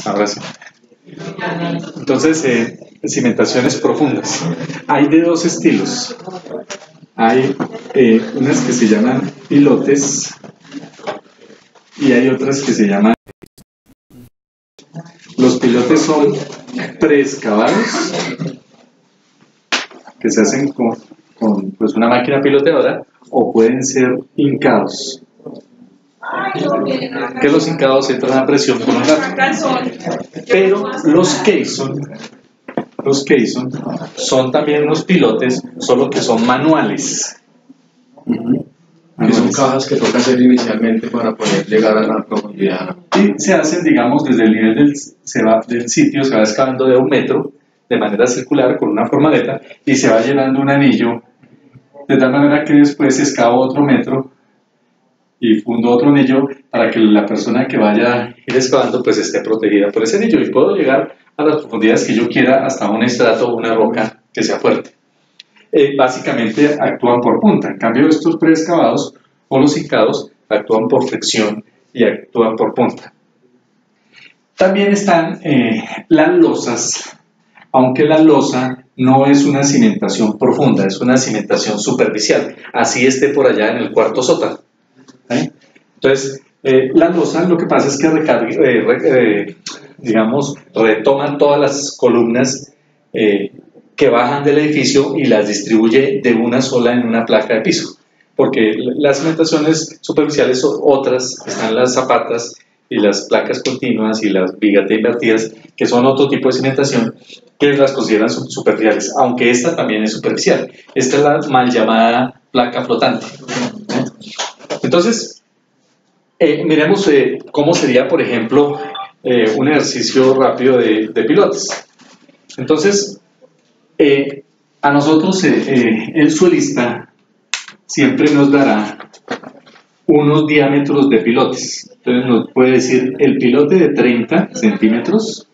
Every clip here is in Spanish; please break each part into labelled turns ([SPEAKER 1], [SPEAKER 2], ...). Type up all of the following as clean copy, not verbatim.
[SPEAKER 1] Ahora sí. Entonces, cimentaciones profundas. Hay de dos estilos. Hay unas que se llaman pilotes y hay otras que se llaman... Los pilotes son preexcavados que se hacen con pues, una máquina piloteadora o pueden ser hincados. Que los hincados entran a presión por un rato. Pero los Caisson son también unos pilotes, solo que son manuales.
[SPEAKER 2] Que son cajas que toca hacer inicialmente para poder llegar a la profundidad.
[SPEAKER 1] Y se hacen, digamos, desde el nivel del sitio, se va excavando de 1 metro de manera circular con una formaleta y se va llenando un anillo de tal manera que después se excava otro metro y fundo otro anillo para que la persona que vaya a ir excavando pues esté protegida por ese anillo y puedo llegar a las profundidades que yo quiera hasta un estrato o una roca que sea fuerte. Básicamente actúan por punta, en cambio estos preexcavados o los hincados actúan por fricción y actúan por punta. También están las losas, aunque la losa no es una cimentación profunda, es una cimentación superficial, así esté por allá en el cuarto sótano. Entonces, la losa lo que pasa es que retoman todas las columnas que bajan del edificio y las distribuye de una sola en una placa de piso, porque las cimentaciones superficiales son otras, están las zapatas y las placas continuas y las vigas invertidas, que son otro tipo de cimentación que las consideran superficiales, aunque esta también es superficial. Esta es la mal llamada placa flotante. Entonces, miremos cómo sería, por ejemplo, un ejercicio rápido de pilotes. Entonces, a nosotros el suelista siempre nos dará unos diámetros de pilotes. Entonces nos puede decir el pilote de 30 centímetros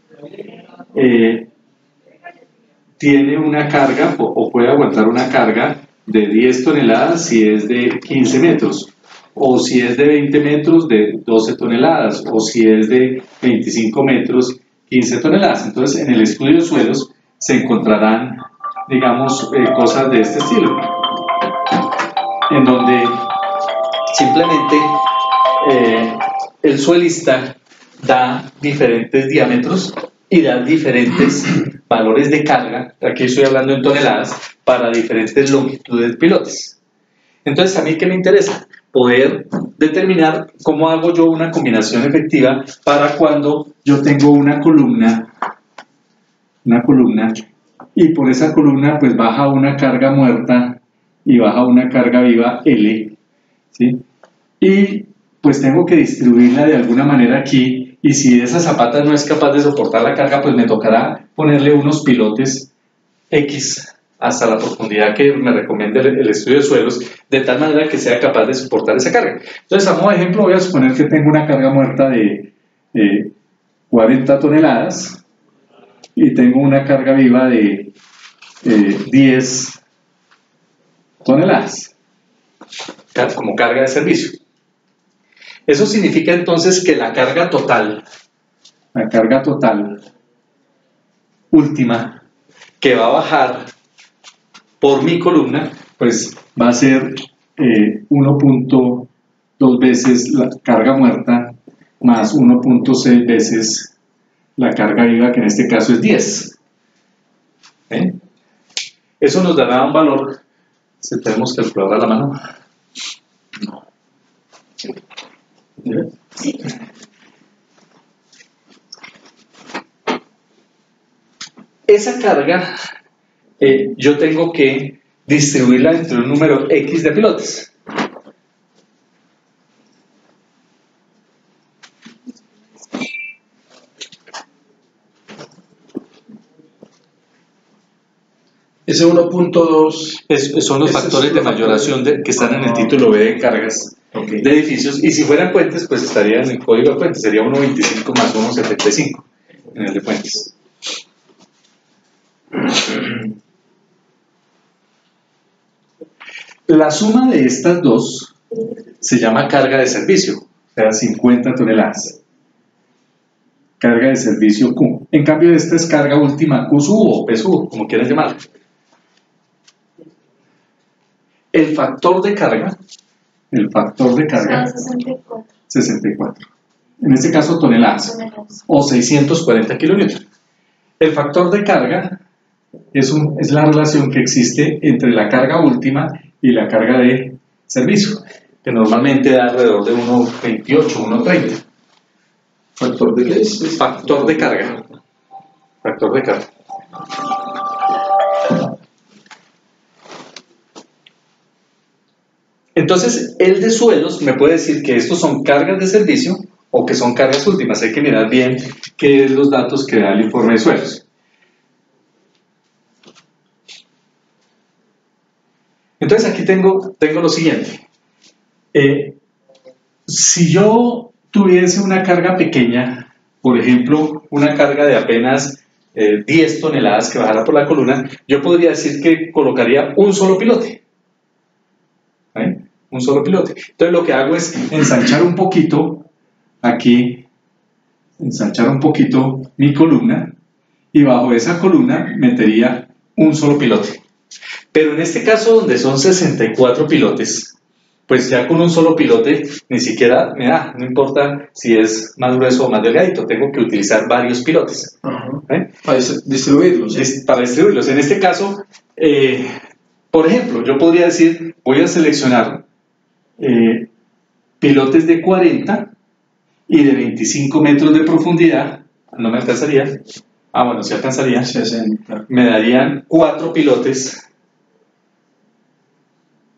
[SPEAKER 1] tiene una carga o puede aguantar una carga de 10 toneladas si es de 15 metros, o si es de 20 metros de 12 toneladas, o si es de 25 metros 15 toneladas. Entonces en el estudio de suelos se encontrarán, digamos, cosas de este estilo, en donde simplemente el suelista da diferentes diámetros y da diferentes valores de carga, aquí estoy hablando en toneladas, para diferentes longitudes de pilotes. Entonces, ¿a mí qué me interesa? Poder determinar cómo hago yo una combinación efectiva para cuando yo tengo una columna y por esa columna pues baja una carga muerta y baja una carga viva L, ¿sí? Y pues tengo que distribuirla de alguna manera aquí, y si esa zapata no es capaz de soportar la carga, pues me tocará ponerle unos pilotes X hasta la profundidad que me recomiende el estudio de suelos, de tal manera que sea capaz de soportar esa carga. Entonces, a modo de ejemplo, voy a suponer que tengo una carga muerta de 40 toneladas y tengo una carga viva de 10 toneladas como carga de servicio. Eso significa entonces que la carga total última que va a bajar por mi columna, pues va a ser 1.2 veces la carga muerta más 1.6 veces la carga viva, que en este caso es 10. Eso nos dará un valor, si tenemos calculadora a la mano. Sí. Esa carga yo tengo que distribuirla entre un número X de pilotes.
[SPEAKER 2] Ese 1.2
[SPEAKER 1] son los factores de mayoración que están en el título B de cargas de edificios, y si fueran puentes pues estaría en el código de puentes, sería 1.25 más 1.75 en el de puentes. La suma de estas dos se llama carga de servicio, o sea, 50 toneladas. carga de servicio Q. En cambio, esta es carga última Q sub o P sub, como quieran llamarla. El factor de carga,
[SPEAKER 3] Son
[SPEAKER 1] 64. En este caso, toneladas, o 640 kilonewtons. El factor de carga es la relación que existe entre la carga última y la carga de servicio, que normalmente da alrededor de 1.28, 1.30.
[SPEAKER 2] ¿Factor de qué es?
[SPEAKER 1] Factor de carga. Factor de carga. Entonces, el de suelos me puede decir que estos son cargas de servicio o que son cargas últimas. Hay que mirar bien qué es los datos que da el informe de suelos. Entonces, aquí tengo lo siguiente. Si yo tuviese una carga pequeña, por ejemplo, una carga de apenas 10 toneladas que bajara por la columna, yo podría decir que colocaría un solo pilote. Un solo pilote. Entonces lo que hago es ensanchar un poquito aquí, ensanchar un poquito mi columna, y bajo esa columna metería un solo pilote. Pero en este caso, donde son 64 pilotes, pues ya con un solo pilote ni siquiera me da, no importa si es más grueso o más delgadito, tengo que utilizar varios pilotes.
[SPEAKER 2] Para distribuirlos.
[SPEAKER 1] ¿Sí? Para distribuirlos. En este caso, por ejemplo, yo podría decir, voy a seleccionar pilotes de 40 y de 25 metros de profundidad. No me alcanzaría. Bueno, sí alcanzaría.
[SPEAKER 2] 60.
[SPEAKER 1] Me darían 4 pilotes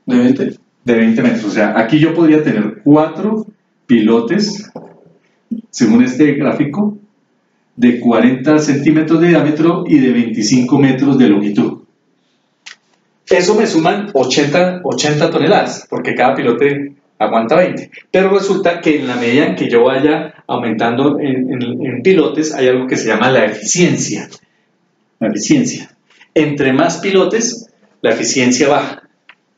[SPEAKER 2] ¿De 20?
[SPEAKER 1] de 20 metros. O sea, aquí yo podría tener 4 pilotes, según este gráfico, de 40 centímetros de diámetro y de 25 metros de longitud. Eso me suman 80 toneladas, porque cada pilote aguanta 20. Pero resulta que en la medida en que yo vaya aumentando en pilotes, hay algo que se llama la eficiencia. La eficiencia. Entre más pilotes, la eficiencia baja.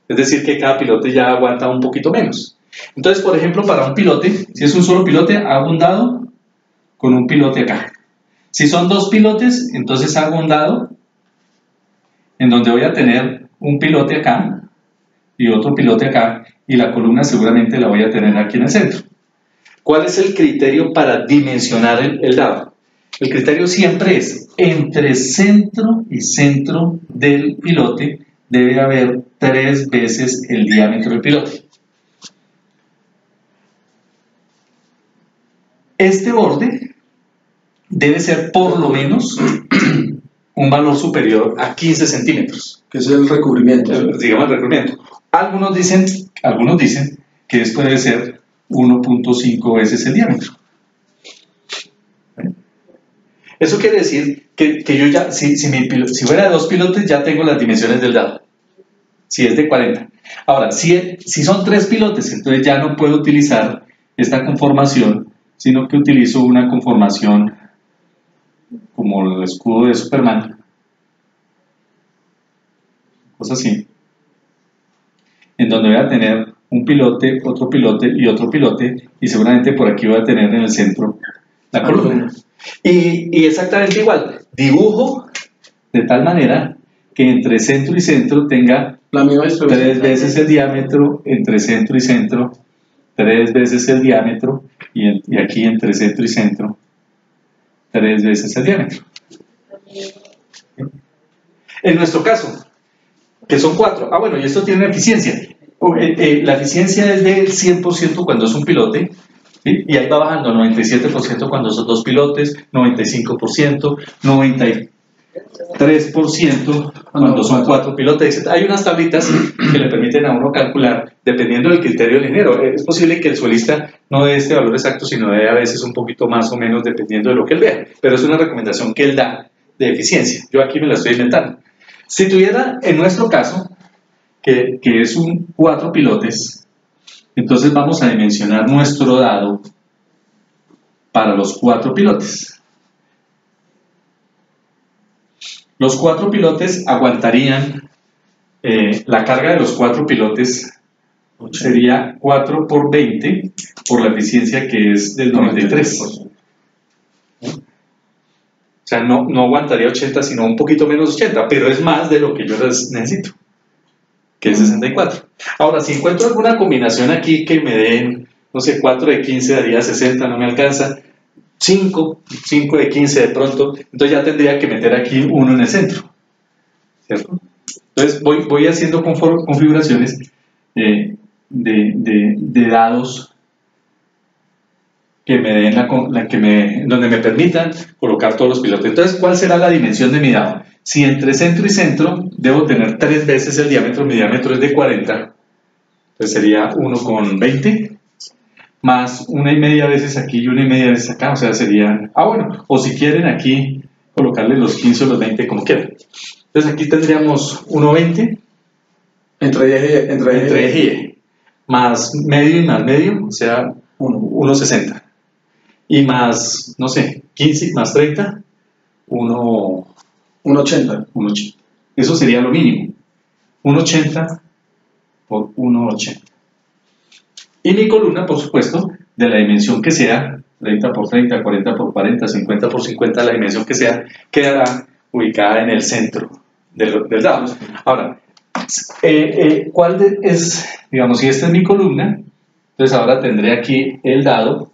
[SPEAKER 1] Es decir, que cada pilote ya aguanta un poquito menos. Entonces, por ejemplo, para un pilote, si es un solo pilote, hago un dado con un pilote acá. Si son 2 pilotes, entonces hago un dado en donde voy a tener un pilote acá y otro pilote acá, y la columna seguramente la voy a tener aquí en el centro. ¿Cuál es el criterio para dimensionar el dado? El criterio siempre es entre centro y centro del pilote debe haber 3 veces el diámetro del pilote. Este borde debe ser por lo menos un valor superior a 15 centímetros.
[SPEAKER 2] Que es el recubrimiento.
[SPEAKER 1] Digamos el recubrimiento. Algunos dicen que esto debe ser 1.5 veces el diámetro. Eso quiere decir que yo ya, si fuera de 2 pilotes, ya tengo las dimensiones del dado. Si es de 40. Ahora, si son 3 pilotes, entonces ya no puedo utilizar esta conformación, sino que utilizo una conformación como el escudo de Superman. Cosa así. En donde voy a tener un pilote, otro pilote y otro pilote, y seguramente por aquí voy a tener en el centro la columna. Y exactamente igual, dibujo de tal manera que entre centro y centro tenga
[SPEAKER 2] la misma
[SPEAKER 1] 3 veces el diámetro, entre centro y centro, 3 veces el diámetro, y aquí entre centro y centro, 3 veces el diámetro. En nuestro caso, que son 4. Bueno, y esto tiene una eficiencia. La eficiencia es del 100% cuando es un pilote, ¿sí? Y ahí va bajando, 97% cuando son 2 pilotes, 95%, 93% cuando son 4 pilotes, etc. Hay unas tablitas que le permiten a uno calcular, dependiendo del criterio del ingeniero. Es posible que el suelista no dé este valor exacto, sino dé a veces un poquito más o menos dependiendo de lo que él vea, pero es una recomendación que él da de eficiencia. Yo aquí me la estoy inventando. Si tuviera, en nuestro caso, que es un 4 pilotes, entonces vamos a dimensionar nuestro dado para los 4 pilotes. Los 4 pilotes aguantarían, la carga de los 4 pilotes sería 4 por 20 por la eficiencia que es del 93. O sea, no aguantaría 80, sino un poquito menos 80, pero es más de lo que yo necesito, que es 64. Ahora, si encuentro alguna combinación aquí que me den, no sé, 4 de 15 daría 60, no me alcanza, 5 de 15 de pronto, entonces ya tendría que meter aquí uno en el centro, ¿cierto? Entonces voy haciendo configuraciones de dados que me den donde me permitan colocar todos los pilotes. Entonces, ¿cuál será la dimensión de mi dado? Si entre centro y centro debo tener 3 veces el diámetro, mi diámetro es de 40, entonces sería 1,20 más 1,5 veces aquí y 1,5 veces acá, o sea, serían, bueno, o si quieren aquí colocarle los 15 o los 20 como quieran. Entonces aquí tendríamos 1,20 entre eje y eje, más medio y más medio, o sea, 1,60. Y más, no sé, 15 más 30,
[SPEAKER 2] 1,80.
[SPEAKER 1] Eso sería lo mínimo. 1,80 por 1,80. Y mi columna, por supuesto, de la dimensión que sea, 30 por 30, 40 por 40, 50 por 50, la dimensión que sea, quedará ubicada en el centro del dado. Ahora, ¿cuál es, digamos, si esta es mi columna, entonces ahora tendré aquí el dado,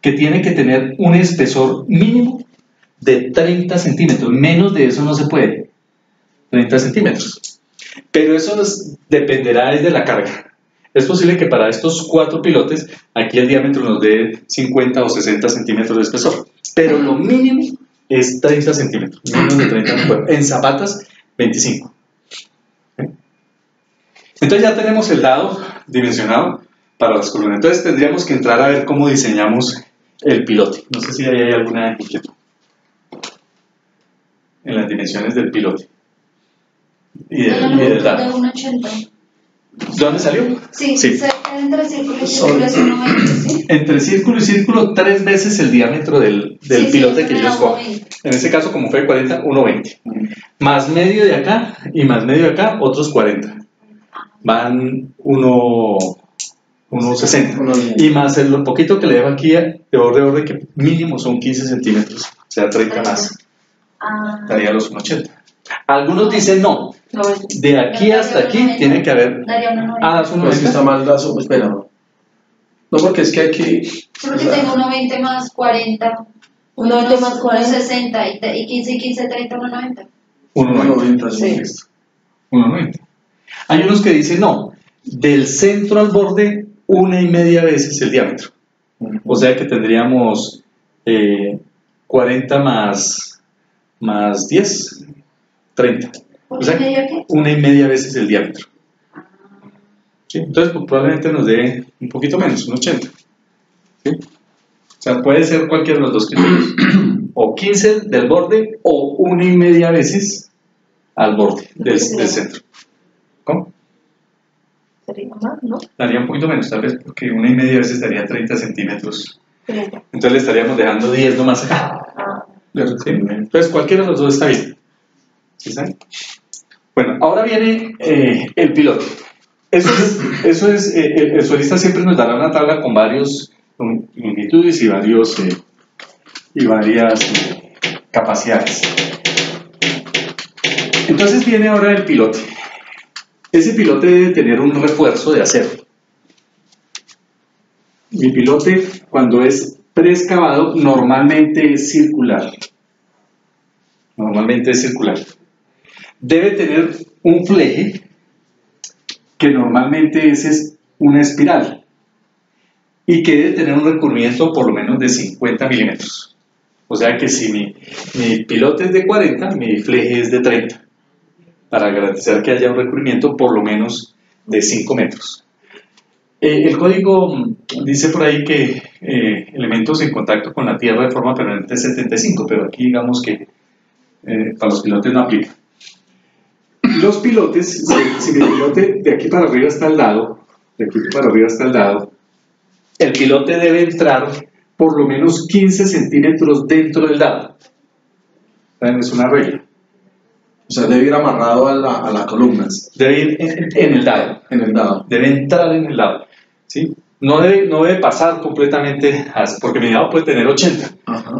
[SPEAKER 1] que tiene que tener un espesor mínimo de 30 centímetros, menos de eso no se puede, 30 centímetros, pero eso dependerá de la carga. Es posible que para estos 4 pilotes, aquí el diámetro nos dé 50 o 60 centímetros de espesor, pero lo mínimo es 30 centímetros, menos de 30 no puedo. En zapatas, 25. Entonces ya tenemos el dado dimensionado para las columnas. Entonces tendríamos que entrar a ver cómo diseñamos el pilote. No sé si ahí hay alguna inquietud en las dimensiones del pilote y del dado.
[SPEAKER 3] De 1,80.
[SPEAKER 1] ¿De dónde salió?
[SPEAKER 3] Sí. Entre círculo y círculo es 1,20, ¿sí?
[SPEAKER 1] Entre círculo y círculo, 3 veces el diámetro del pilote que yo escojo. En este caso, como fue de 40, 1,20. Más medio de acá y más medio de acá, otros 40. Van 1,60. Y más lo poquito que le dejo aquí de borde, que mínimo son 15 centímetros, o sea, 30 más. Daría los 1,80. Algunos dicen no. De aquí hasta aquí tiene que haber.
[SPEAKER 3] Daría 1,90.
[SPEAKER 2] Es que está mal, espera. No, porque es que aquí.
[SPEAKER 3] Sí, porque tengo 1,20 más 40.
[SPEAKER 4] 1,20 más 40.
[SPEAKER 3] 60 y 15 y 15, 30, 1,90.
[SPEAKER 1] 1,90.
[SPEAKER 2] Sí.
[SPEAKER 1] 1,90. Hay unos que dicen no. Del centro al borde, 1,5 veces el diámetro. O sea que tendríamos 40 más 10, 30. O sea, 1,5 veces el diámetro. ¿Sí? Entonces, pues, probablemente nos dé un poquito menos, un 80. ¿Sí? O sea, puede ser cualquiera de los dos criterios. O 15 del borde o 1,5 veces al borde del centro. ¿Cómo?
[SPEAKER 4] Sería más, ¿no?
[SPEAKER 1] Daría un poquito menos, tal vez, porque 1,5 veces daría 30 centímetros.
[SPEAKER 4] 30.
[SPEAKER 1] Entonces le estaríamos dejando 10 nomás acá. ¿Sí? Entonces, cualquiera de los dos está bien. ¿Sí saben? Bueno, ahora viene el piloto. Eso es el solista siempre nos dará una tabla con varios longitudes y varias capacidades. Entonces viene ahora el pilote. Ese pilote debe tener un refuerzo de acero. Mi pilote, cuando es preexcavado, normalmente es circular. Debe tener un fleje que normalmente es una espiral y que debe tener un recubrimiento por lo menos de 50 milímetros. O sea que si mi pilote es de 40, mi fleje es de 30, para garantizar que haya un recubrimiento por lo menos de 5 metros. El código dice por ahí que elementos en contacto con la tierra de forma permanente es 75, pero aquí digamos que para los pilotes no aplica. Los pilotes, si mi pilote de aquí para arriba está al lado, el pilote debe entrar por lo menos 15 centímetros dentro del dado. Es una regla.
[SPEAKER 2] O sea, debe ir amarrado a la columna.
[SPEAKER 1] Debe ir en el dado.
[SPEAKER 2] En el dado.
[SPEAKER 1] Debe entrar en el dado. ¿Sí? No debe pasar completamente, porque mi dado puede tener 80,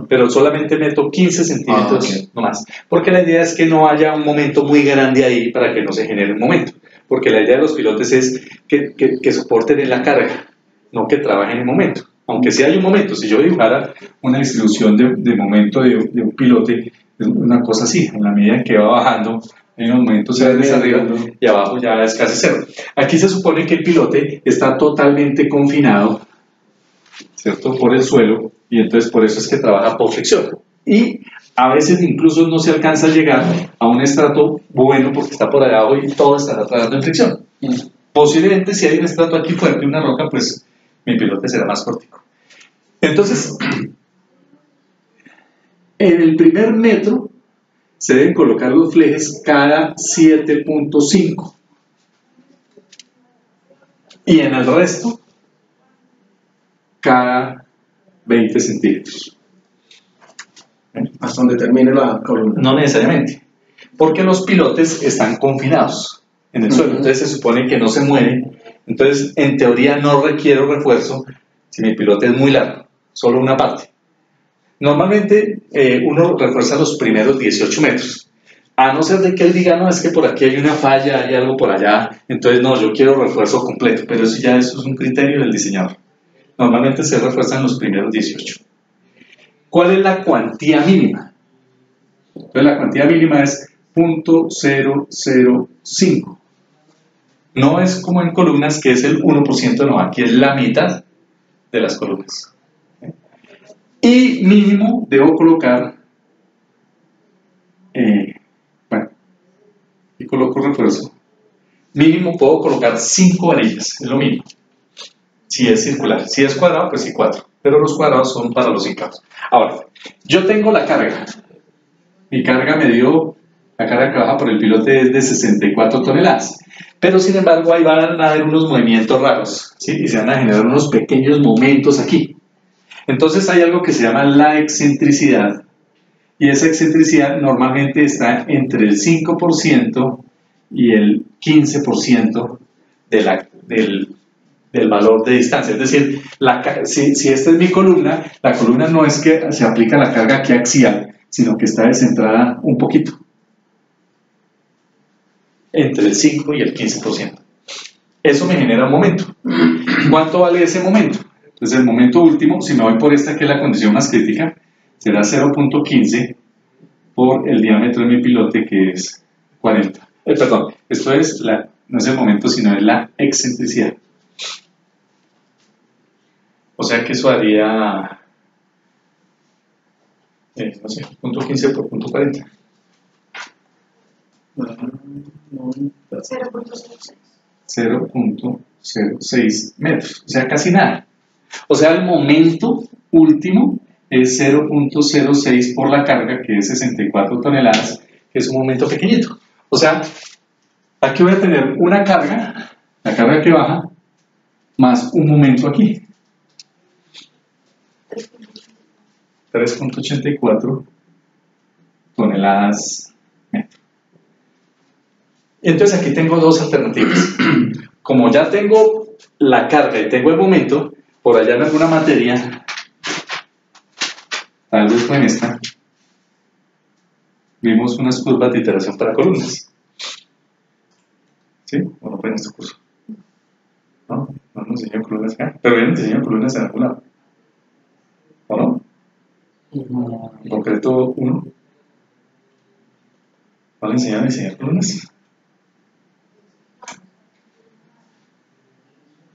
[SPEAKER 1] pero solamente meto 15 centímetros no más. Porque la idea es que no haya un momento muy grande ahí para que no se genere un momento. Porque la idea de los pilotes es que soporten en la carga, no que trabajen en momento. Aunque sí hay un momento, si yo dibujara una distribución de momento de un pilote, es una cosa así, en la medida en que va bajando, en unos momentos se desde arriba y abajo ya es casi cero. Aquí se supone que el pilote está totalmente confinado, ¿cierto?, por el suelo, y entonces por eso es que trabaja por fricción. Y a veces incluso no se alcanza a llegar a un estrato bueno porque está por allá abajo y todo estará trabajando en fricción. Posiblemente si hay un estrato aquí fuerte, una roca, pues mi pilote será más cortico. Entonces, en el primer metro se deben colocar los flejes cada 7.5 y en el resto cada 20 centímetros.
[SPEAKER 2] Hasta donde termine la columna.
[SPEAKER 1] No necesariamente, porque los pilotes están confinados en el suelo, entonces se supone que no se mueven, entonces en teoría no requiero refuerzo si mi pilote es muy largo, solo una parte. Normalmente uno refuerza los primeros 18 metros, a no ser de que él diga, no, es que por aquí hay una falla, hay algo por allá, entonces no, yo quiero refuerzo completo, pero eso es un criterio del diseñador. Normalmente se refuerzan los primeros 18. ¿Cuál es la cuantía mínima? Entonces la cuantía mínima es 0.005. No es como en columnas que es el 1%, no, aquí es la mitad de las columnas. Y mínimo debo colocar, bueno, y coloco refuerzo. Mínimo puedo colocar 5 varillas, es lo mínimo. Si es circular, si es cuadrado, pues sí 4. Pero los cuadrados son para los hincados. Ahora, yo tengo la carga. Mi carga me dio, la carga que baja por el pilote es de 64 toneladas. Pero sin embargo, ahí van a haber unos movimientos raros, ¿sí? Y se van a generar unos pequeños momentos aquí. Entonces hay algo que se llama la excentricidad. Y esa excentricidad normalmente está entre el 5% y el 15% del valor de distancia. Es decir, si esta es mi columna, la columna no es que se aplica la carga aquí axial, sino que está descentrada un poquito. Entre el 5 y el 15%. Eso me genera un momento. ¿Cuánto vale ese momento? Entonces el momento último, si me voy por esta que es la condición más crítica, será 0.15 por el diámetro de mi pilote que es 40. Perdón, esto es no es el momento, sino es la excentricidad. O sea que eso haría, no sé, 0.15 por 0.40. 0.06 metros, o sea, casi nada. O sea, el momento último es 0.06 por la carga, que es 64 toneladas, que es un momento pequeñito. O sea, aquí voy a tener una carga, la carga que baja, más un momento aquí. 3.84 toneladas metro. Entonces aquí tengo dos alternativas. Como ya tengo la carga y tengo el momento, por allá en alguna materia, tal vez fue en esta, vimos unas curvas de iteración para columnas. ¿Sí? ¿O no fue en este curso? No nos enseñó columnas acá, pero bien enseñó columnas en algún lado. ¿O no? En concreto 1. ¿No le enseñaron a enseñar columnas?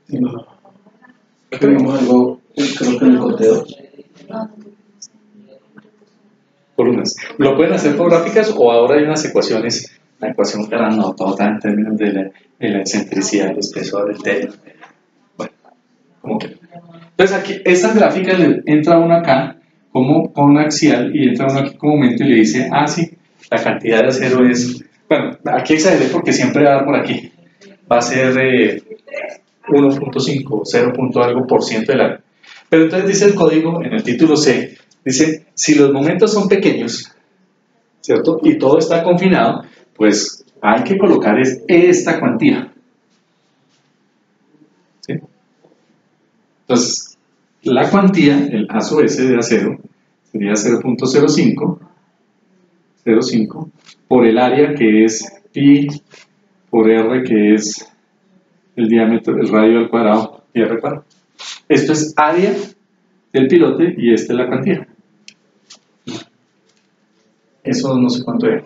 [SPEAKER 2] No. Tenemos algo, creo que en el conteo.
[SPEAKER 1] Columnas. Lo pueden hacer por gráficas o ahora hay unas ecuaciones, la ecuación granotota en términos de la excentricidad, el espesor del techo. Bueno, como que. Entonces aquí, esta gráfica entra uno acá como con un axial y entra uno aquí como momento y le dice, ah, sí, la cantidad de acero es, bueno, aquí exageré porque siempre va a dar por aquí, va a ser 1.5, 0. algo por ciento de la. Pero entonces dice el código en el título C, dice, si los momentos son pequeños, ¿cierto? Y todo está confinado, pues hay que colocar esta cuantía. ¿Sí? Entonces, la cuantía, el aso S de acero, sería 0.05 por el área que es pi por r, que es el diámetro, el radio al cuadrado, pi r cuadrado. Esto es área del pilote y esta es la cuantía. Eso no sé cuánto es.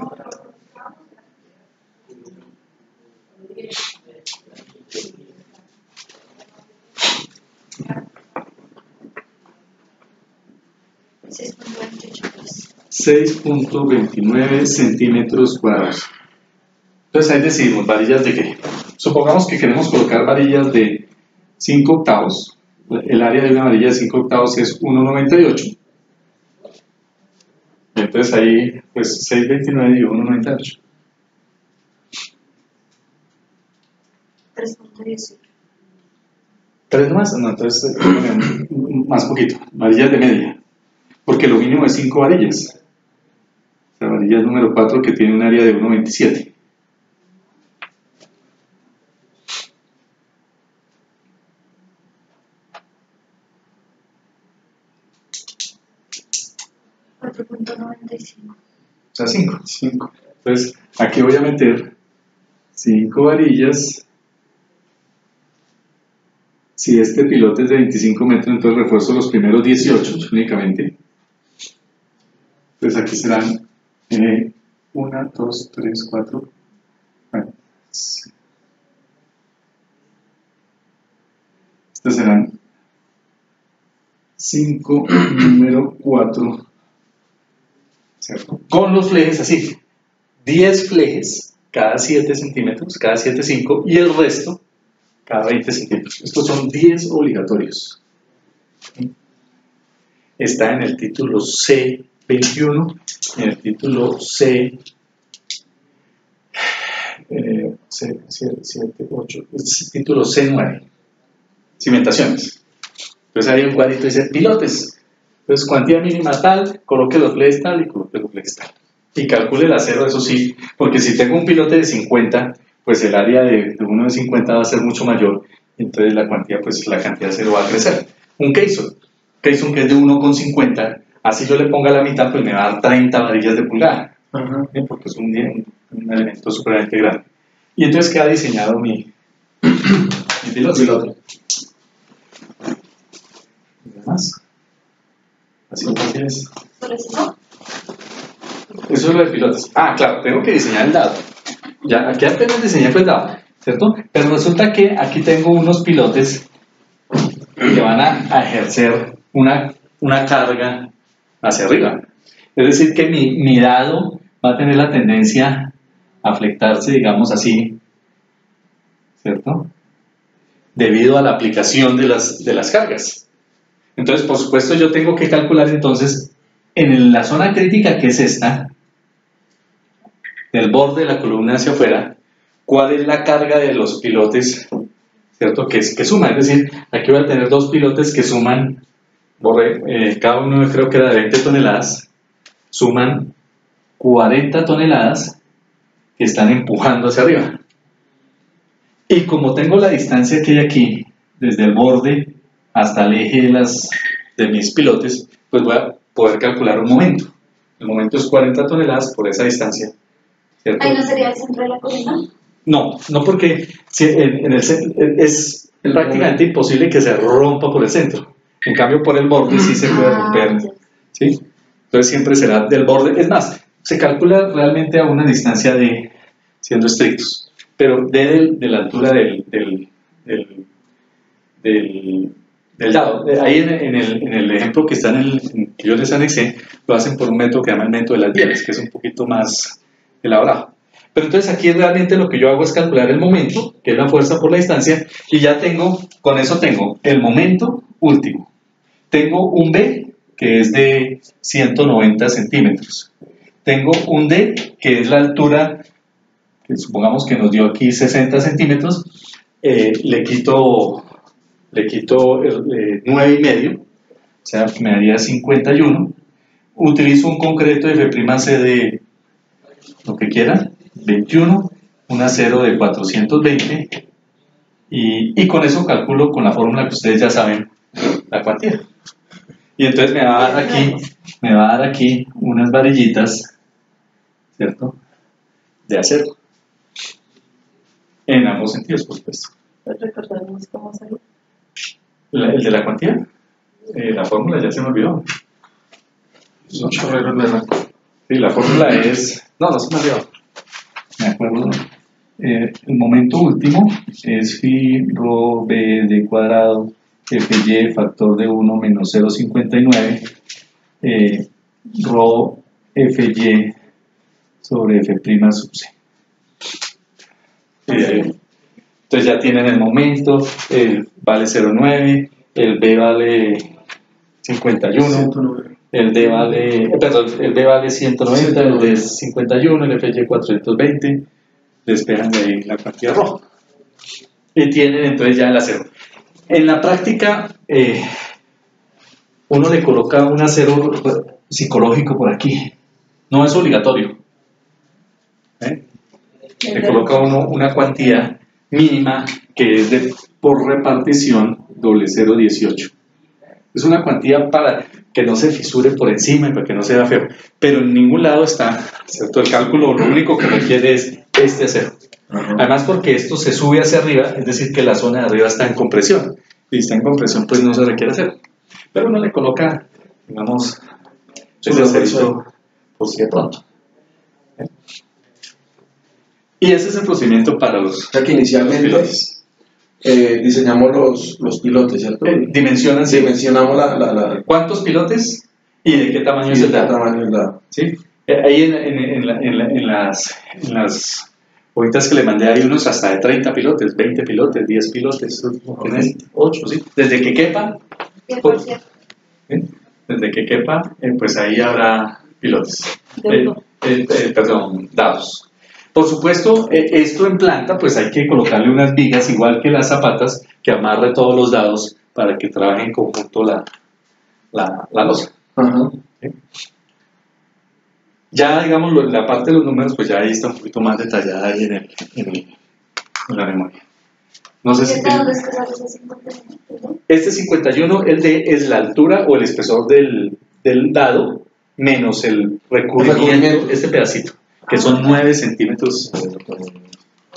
[SPEAKER 1] $6.29 centímetros cuadrados. Entonces ahí decidimos, varillas de qué. Supongamos que queremos colocar varillas de 5 octavos. El área de una varilla de 5 octavos es 1,98. Entonces ahí, pues 6.29 y 1,98.
[SPEAKER 3] 3.18.
[SPEAKER 1] ¿3 más? No, entonces más poquito. Varillas de media. Porque lo mínimo es 5 varillas. La varilla número 4 que tiene un área de 1,27.
[SPEAKER 3] $4.95.
[SPEAKER 1] O sea, 5. Entonces, aquí voy a meter 5 varillas. Si este pilote es de 25 metros, entonces refuerzo los primeros 18 únicamente. Entonces aquí serán 1, 2, 3, 4. Bueno, estos serán 5, número 4. ¿Cierto? Con los flejes así, 10 flejes cada 7 centímetros, cada 7,5 y el resto cada 20 centímetros. Estos son 10 obligatorios. Está en el título C21, en el título C7, 8, título C9, cimentaciones. Entonces hay un cuadrito que dice pilotes. Entonces, cuantía mínima tal, coloque los flejes tal y coloque los flejes tal. Y calcule el acero, eso sí, porque si tengo un pilote de 50, pues el área de uno de 50 va a ser mucho mayor, entonces la cuantía, pues la cantidad de acero va a crecer. Un Keison que es de 1,50, así yo le ponga la mitad, pues me va a dar 30 varillas de pulgada, porque es un elemento supremamente grande. Y entonces queda diseñado mi piloto. ¿Y demás? Así es.
[SPEAKER 3] ¿Por eso?
[SPEAKER 1] Eso es lo de pilotes. Ah, claro, tengo que diseñar el dado. Ya, aquí apenas diseñé el dado, ¿cierto? Pero resulta que aquí tengo unos pilotes que van a ejercer una carga hacia arriba. Es decir, que mi dado va a tener la tendencia a flectarse, digamos así, ¿cierto? Debido a la aplicación de las cargas. Entonces, por supuesto, yo tengo que calcular entonces en la zona crítica, que es esta, del borde de la columna hacia afuera, cuál es la carga de los pilotes, ¿cierto? Que suma, es decir, aquí voy a tener dos pilotes que suman, cada uno creo que era de 20 toneladas, suman 40 toneladas que están empujando hacia arriba. Y como tengo la distancia que hay aquí, desde el borde hasta el eje de mis pilotes, pues voy a poder calcular un momento. El momento es 40 toneladas por esa distancia, ¿cierto?
[SPEAKER 3] ¿Ahí no sería el centro de la columna?
[SPEAKER 1] No, porque es prácticamente imposible que se rompa por el centro. En cambio, por el borde sí se puede romper, ¿sí? Entonces siempre será del borde. Es más, se calcula realmente a una distancia siendo estrictos, pero de la altura del dado. Ahí en el ejemplo que está que yo les anexé, lo hacen por un método que se llama el método de las bielas, que es un poquito más elaborado. Pero entonces aquí realmente lo que yo hago es calcular el momento, que es la fuerza por la distancia, y ya con eso tengo el momento último. Tengo un B, que es de 190 centímetros. Tengo un D, que es la altura, que supongamos que nos dio aquí 60 centímetros, le quito 9,5, o sea, me daría 51. Utilizo un concreto de F'C de lo que quieran, 21, un acero de 420, y con eso calculo con la fórmula que ustedes ya saben la cuantía. Y entonces me va a dar aquí unas varillitas, ¿cierto? De acero. En ambos sentidos, por supuesto.
[SPEAKER 4] ¿Puedes recordarnos cómo salió?
[SPEAKER 1] El de la cuantía, la fórmula ya se me olvidó.
[SPEAKER 2] Es un chorrero, ¿verdad?
[SPEAKER 1] Sí, la fórmula es... No se me olvidó. Me acuerdo. El momento último es phi rho b d cuadrado fy factor de 1 menos 0,59 rho fy sobre f' sub c. Entonces ya tienen el momento, el vale 0,9, el b vale 51, el d vale, perdón, el b vale 190, el d es 51, el fy 420, despejan de ahí la cuantía roja. Y tienen entonces ya el acero. En la práctica, uno le coloca un acero psicológico por aquí. No es obligatorio. Le coloca uno una cuantía mínima que es de por repartición doble 0,18. Es una cuantía para que no se fisure por encima y para que no se vea feo. Pero en ningún lado está, ¿cierto? El cálculo lo único que requiere es este acero. Además porque esto se sube hacia arriba, es decir que la zona de arriba está en compresión. Y está en compresión, pues no se requiere acero. Pero uno le coloca, digamos, ese acerito por si de pronto. Y ese es el procedimiento para los...
[SPEAKER 2] O sea que inicialmente
[SPEAKER 1] pilotes.
[SPEAKER 2] Diseñamos los pilotes, ¿cierto?
[SPEAKER 1] Dimensionamos
[SPEAKER 2] la
[SPEAKER 1] ¿cuántos pilotes y de qué tamaño es el dado?
[SPEAKER 2] tamaño es la...
[SPEAKER 1] ¿Sí? Ahí en las hojitas que le mandé hay unos hasta de 30 pilotes, 20 pilotes, 10 pilotes, 8, ¿sí? Desde que quepa, desde que quepa, pues ahí habrá pilotes. Perdón, dados. Por supuesto, esto en planta, pues hay que colocarle unas vigas, igual que las zapatas, que amarre todos los dados para que trabaje en conjunto la losa. ¿Sí? Ya, digamos, la parte de los números, pues ya ahí está un poquito más detallada ahí en la memoria. No sé si tienen... Este 51, el D es la altura o el espesor del dado menos el recubrimiento, este pedacito, que son 9 centímetros.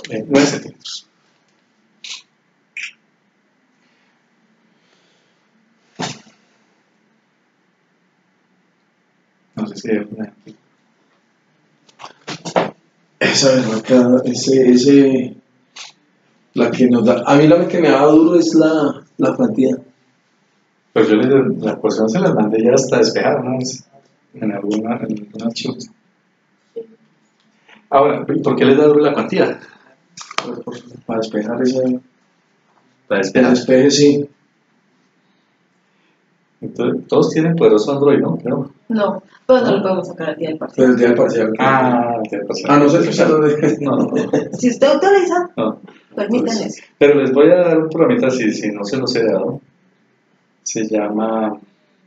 [SPEAKER 1] 9 centímetros. No sé si hay alguna...
[SPEAKER 2] Esa verdad, la que nos da, a mí la que me da duro es la cuantía.
[SPEAKER 1] Pues yo la porción se las mandé ya hasta despejar, ¿no? En algún archivo. Ahora, ¿por qué les da duro la cuantía?
[SPEAKER 2] Para despejar ese...
[SPEAKER 1] Para despejar.
[SPEAKER 2] Despeje, sí.
[SPEAKER 1] Entonces, todos tienen poderoso Android, ¿no? Creo.
[SPEAKER 4] No, pues no lo podemos sacar al día del
[SPEAKER 2] Pero
[SPEAKER 4] parcial.
[SPEAKER 2] el día del parcial.
[SPEAKER 1] El día del parcial.
[SPEAKER 2] No sé si
[SPEAKER 1] No.
[SPEAKER 4] Si usted autoriza,
[SPEAKER 1] No.
[SPEAKER 4] permítanme eso.
[SPEAKER 1] Pero les voy a dar un programita si no se los he dado. Se llama,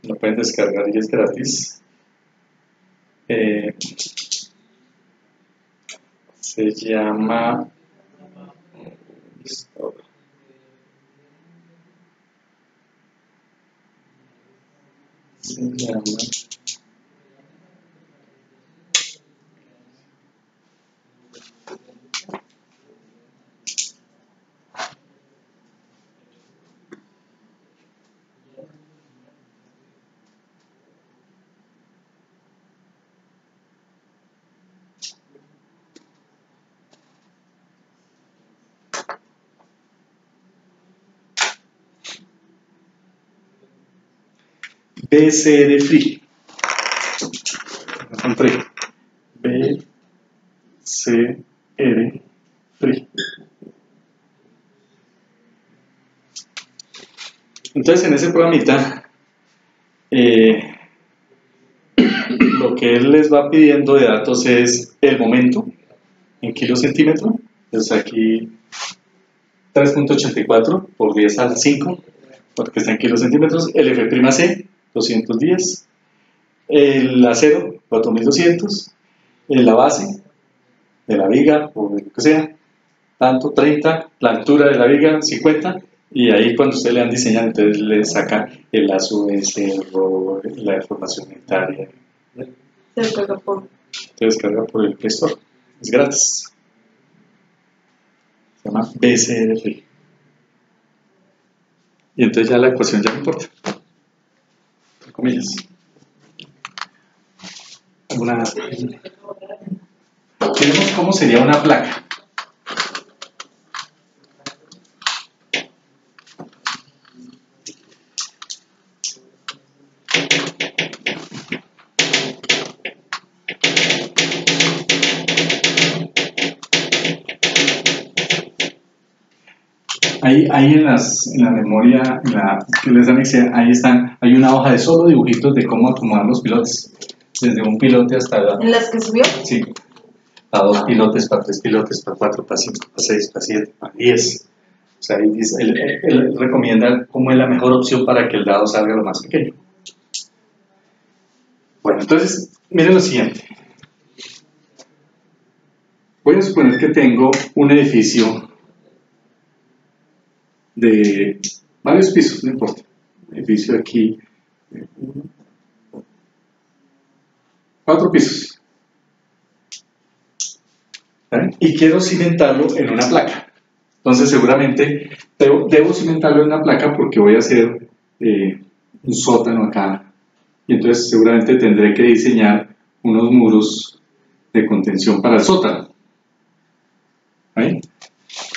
[SPEAKER 1] lo pueden descargar y es gratis. Se llama BCR Free. Encontré. BCR Free. Entonces, en ese programita, lo que él les va pidiendo de datos es el momento en kilocentímetro. Entonces, aquí 3.84 por 10 al 5, porque está en kilocentímetros. El F'C, 210. El acero, 4200. La base de la viga, o de lo que sea, tanto, 30. La altura de la viga, 50. Y ahí cuando ustedes le han diseñado, entonces le saca el ASUS, la deformación unitaria.
[SPEAKER 4] Se descarga por.
[SPEAKER 1] Se descarga por el Play Store. Es gratis. Se llama BCRF. Y entonces ya la ecuación ya no importa. Entre comillas. Queremos cómo sería una placa. Ahí en la memoria que les anexé, ahí están, hay una hoja de solo dibujitos de cómo acomodar los pilotes. Desde un pilote hasta
[SPEAKER 4] ¿En las que subió?
[SPEAKER 1] Sí, para 2 pilotes, para 3 pilotes, para 4, para 5, para 6, para 7, para 10. O sea, él recomienda cómo es la mejor opción para que el dado salga lo más pequeño. Bueno, entonces, miren lo siguiente. Voy a suponer que tengo un edificio de varios pisos, no importa. Un edificio aquí, 4 pisos. ¿Vale? Y quiero cimentarlo en una placa. Entonces seguramente debo cimentarlo en una placa porque voy a hacer un sótano acá. Y entonces seguramente tendré que diseñar unos muros de contención para el sótano. ¿Vale?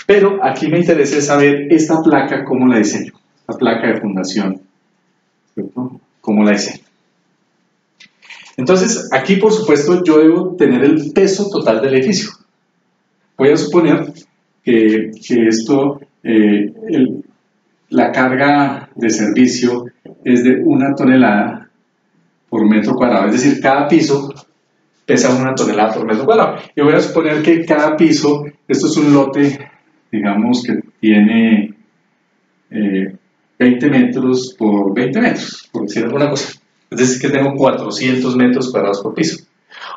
[SPEAKER 1] Pero aquí me interesa saber esta placa, cómo la diseño. La placa de fundación, ¿cierto? ¿Cómo la diseño? Entonces, aquí por supuesto yo debo tener el peso total del edificio. Voy a suponer que esto, la carga de servicio es de 1 tonelada por metro cuadrado. Es decir, cada piso pesa 1 tonelada por metro cuadrado. Y voy a suponer que cada piso, esto es un lote, digamos que tiene 20 metros por 20 metros, por decir alguna cosa. Es decir, que tengo 400 metros cuadrados por piso.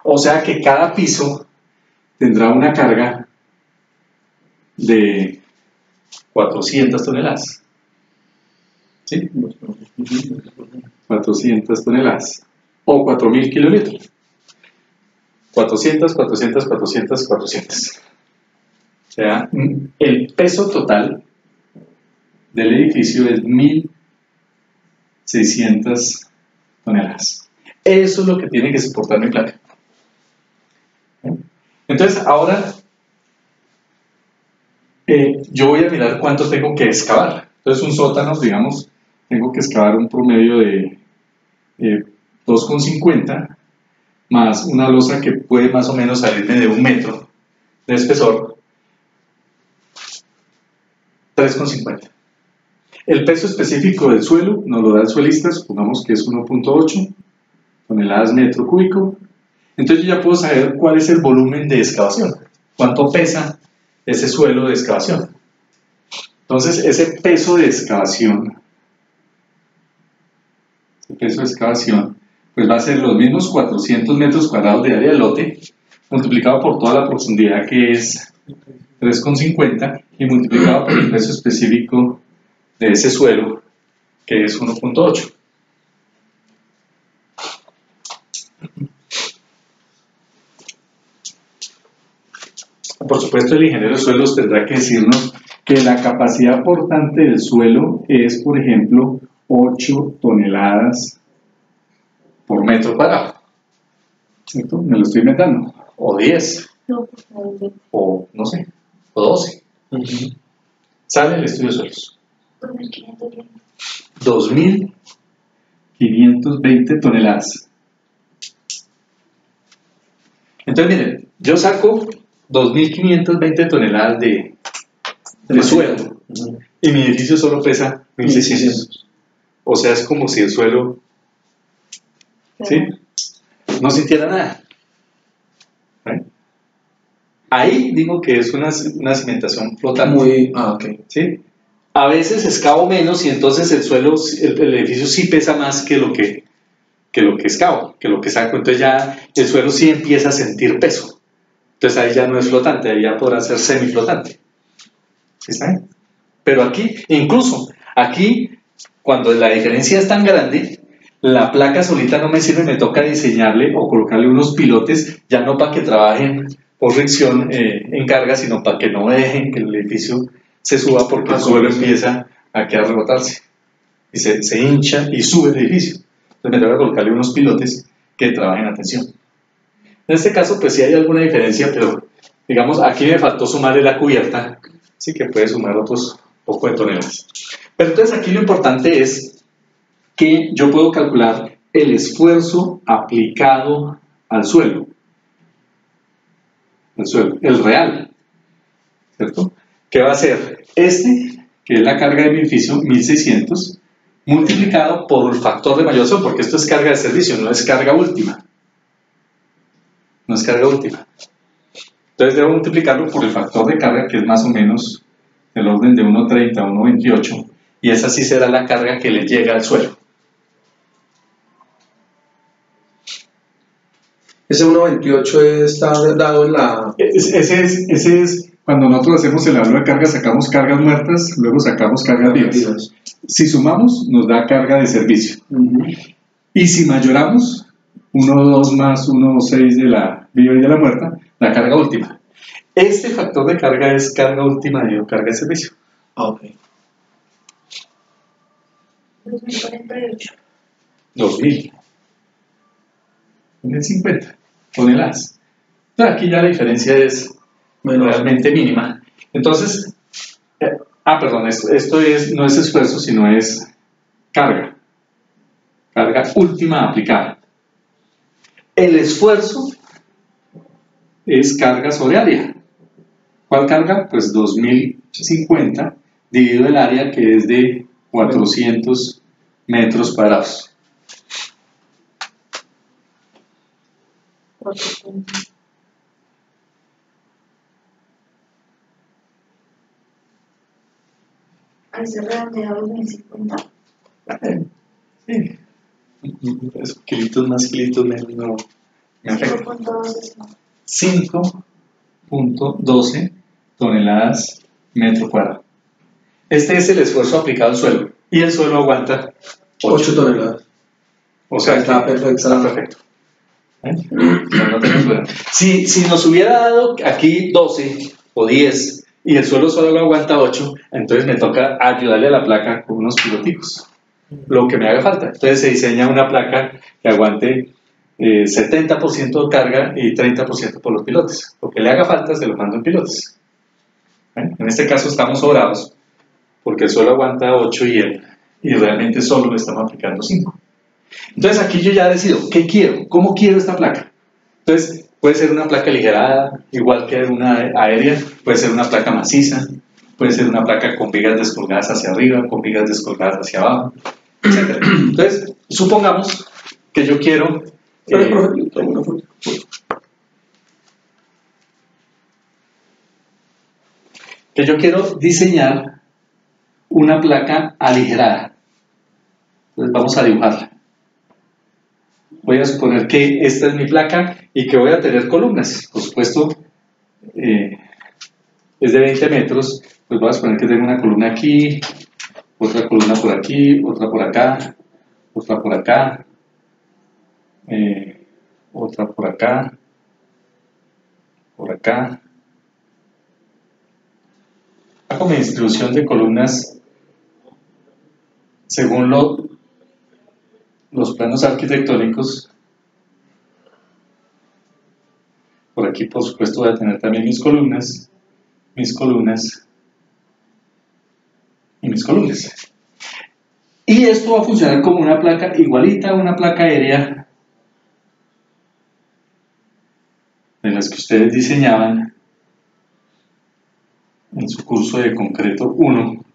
[SPEAKER 1] O sea que cada piso tendrá una carga de 400 toneladas. ¿Sí? 400 toneladas. O 4.000 kilolitros. 400, 400, 400, 400. O sea, el peso total del edificio es 1.600 toneladas. Eso es lo que tiene que soportar mi placa. Entonces, ahora yo voy a mirar cuánto tengo que excavar. Entonces, un sótano, digamos, tengo que excavar un promedio de 2,50 más una losa que puede más o menos salirme de 1 metro de espesor, 3,50. El peso específico del suelo nos lo da el suelista, supongamos que es 1,8 toneladas metro cúbico. Entonces yo ya puedo saber cuál es el volumen de excavación, cuánto pesa ese suelo de excavación. Entonces ese peso de excavación, pues va a ser los mismos 400 metros cuadrados de área de lote, multiplicado por toda la profundidad que es 3,50 y multiplicado por el peso específico de ese suelo que es 1,8. Por supuesto, el ingeniero de suelos tendrá que decirnos que la capacidad portante del suelo es, por ejemplo, 8 toneladas por metro cuadrado. ¿Cierto? Me lo estoy inventando. O 10.
[SPEAKER 4] No,
[SPEAKER 1] O no sé. O 12. Sale el estudio de suelos. 2.520 toneladas. Entonces, miren, yo saco 2.520 toneladas de suelo y mi edificio solo pesa 1.600. O sea, es como si el suelo, ¿sí?, no sintiera nada. ¿Vale? Ahí digo que es una cimentación flotante.
[SPEAKER 2] Ok.
[SPEAKER 1] ¿Sí? A veces excavo menos y entonces el suelo, el edificio sí pesa más que lo que excavo, que lo que saco. Entonces ya el suelo sí empieza a sentir peso. Entonces ahí ya no es flotante, ahí ya podrá ser semiflotante. ¿Sí está bien? Pero aquí, incluso aquí, cuando la diferencia es tan grande, la placa solita no me sirve, me toca diseñarle o colocarle unos pilotes, ya no para que trabajen por fricción en carga, sino para que no dejen que el edificio se suba, porque el suelo empieza a rebotarse y se hincha y sube el edificio. Entonces me toca colocarle unos pilotes que trabajen a tensión. En este caso, pues sí hay alguna diferencia, pero digamos, aquí me faltó sumarle la cubierta, sí que puede sumar otros poco de toneladas. Pero entonces aquí lo importante es que yo puedo calcular el esfuerzo aplicado al suelo. El real, ¿cierto? ¿Qué va a ser? Este, que es la carga de mi edificio, 1600, multiplicado por el factor de mayor, porque esto es carga de servicio, no es carga última. No es carga última. Entonces debo multiplicarlo por el factor de carga, que es más o menos del orden de 1,30 a 1,28, y esa sí será la carga que le llega al suelo.
[SPEAKER 2] Ese 1,28 está dado en la...
[SPEAKER 1] Ese es cuando nosotros hacemos el hablo de carga, sacamos cargas muertas, luego sacamos cargas vivas. Si sumamos, nos da carga de servicio. Y si mayoramos, 1,2 más 1,6 de la viva y de la muerta, la carga última. Este factor de carga es carga última de carga de servicio.
[SPEAKER 2] Ok.
[SPEAKER 3] 2048.
[SPEAKER 1] 2050 toneladas. Entonces aquí ya la diferencia es realmente mínima. Entonces, perdón, esto no es esfuerzo, sino es carga. Carga última aplicada. El esfuerzo es carga sobre área. ¿Cuál carga? Pues 2050 dividido el área, que es de 400 metros cuadrados.
[SPEAKER 3] Ahí se redondea a 2050.
[SPEAKER 1] Sí. Kilitos más, kilitos menos, no me afecta. 5,12 toneladas metro cuadrado. Este es el esfuerzo aplicado al suelo. Y el suelo aguanta
[SPEAKER 2] 8 toneladas.
[SPEAKER 1] O sea,
[SPEAKER 2] está perfecto.
[SPEAKER 1] Está perfecto. No tenemos duda. Si nos hubiera dado aquí 12 o 10 y el suelo solo aguanta 8, entonces me toca ayudarle a la placa con unos piloticos, lo que me haga falta. Entonces se diseña una placa que aguante 70% de carga y 30% por los pilotes. Lo que le haga falta se lo mando en pilotes. En este caso estamos sobrados porque el suelo aguanta 8 y realmente solo le estamos aplicando 5. Entonces aquí yo ya decido, ¿qué quiero? ¿Cómo quiero esta placa? Entonces puede ser una placa aligerada, igual que una aérea, puede ser una placa maciza, puede ser una placa con vigas descolgadas hacia arriba, con vigas descolgadas hacia abajo, etc. Entonces, supongamos que yo quiero... que yo quiero diseñar una placa aligerada. Entonces vamos a dibujarla. Voy a suponer que esta es mi placa y que voy a tener columnas. Por supuesto, es de 20 metros, pues voy a suponer que tengo una columna aquí, otra columna por aquí, otra por acá, otra por acá, otra por acá, por acá. Hago mi distribución de columnas según los planos arquitectónicos. Por aquí, por supuesto, voy a tener también mis columnas y mis columnas. Y esto va a funcionar como una placa igualita a una placa aérea de las que ustedes diseñaban en su curso de concreto 1.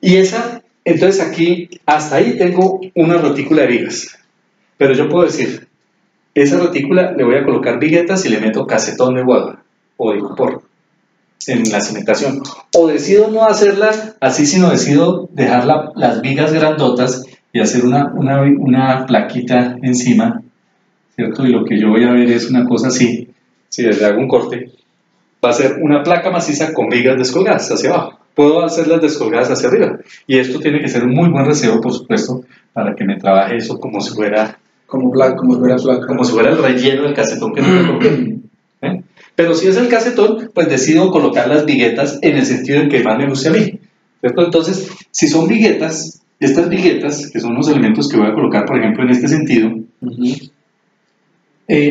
[SPEAKER 1] Y entonces aquí, hasta ahí tengo una retícula de vigas. Pero yo puedo decir, esa retícula le voy a colocar viguetas y le meto casetón de guadua o de copor. en la cimentación. O decido no hacerla así, sino decido dejar las vigas grandotas y hacer una plaquita encima, ¿cierto? Y lo que yo voy a ver es una cosa así, si le hago un corte, va a ser una placa maciza con vigas descolgadas hacia abajo. Puedo hacerlas descolgadas hacia arriba. Y esto tiene que ser un muy buen reseo, por supuesto, para que me trabaje eso como si fuera
[SPEAKER 2] como si fuera placa.
[SPEAKER 1] como si fuera el relleno del casetón que no me coloqué. ¿Eh? Pero si es el casetón, pues decido colocar las viguetas en el sentido en que más me guste a mí, ¿cierto? Entonces, si son viguetas, estas viguetas, que son los elementos que voy a colocar, por ejemplo, en este sentido,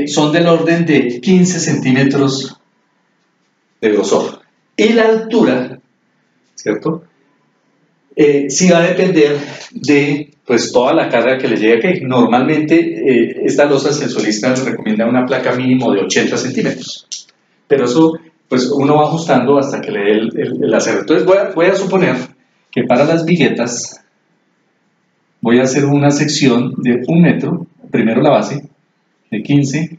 [SPEAKER 1] son del orden de 15 centímetros de grosor. Y la altura, ¿cierto? Sí va a depender de pues toda la carga que le llegue aquí. Normalmente esta losa sensualista recomienda una placa mínimo de 80 centímetros, pero eso pues uno va ajustando hasta que le dé el acero. Entonces voy a suponer que para las viguetas voy a hacer una sección de 1 metro, primero la base, de 15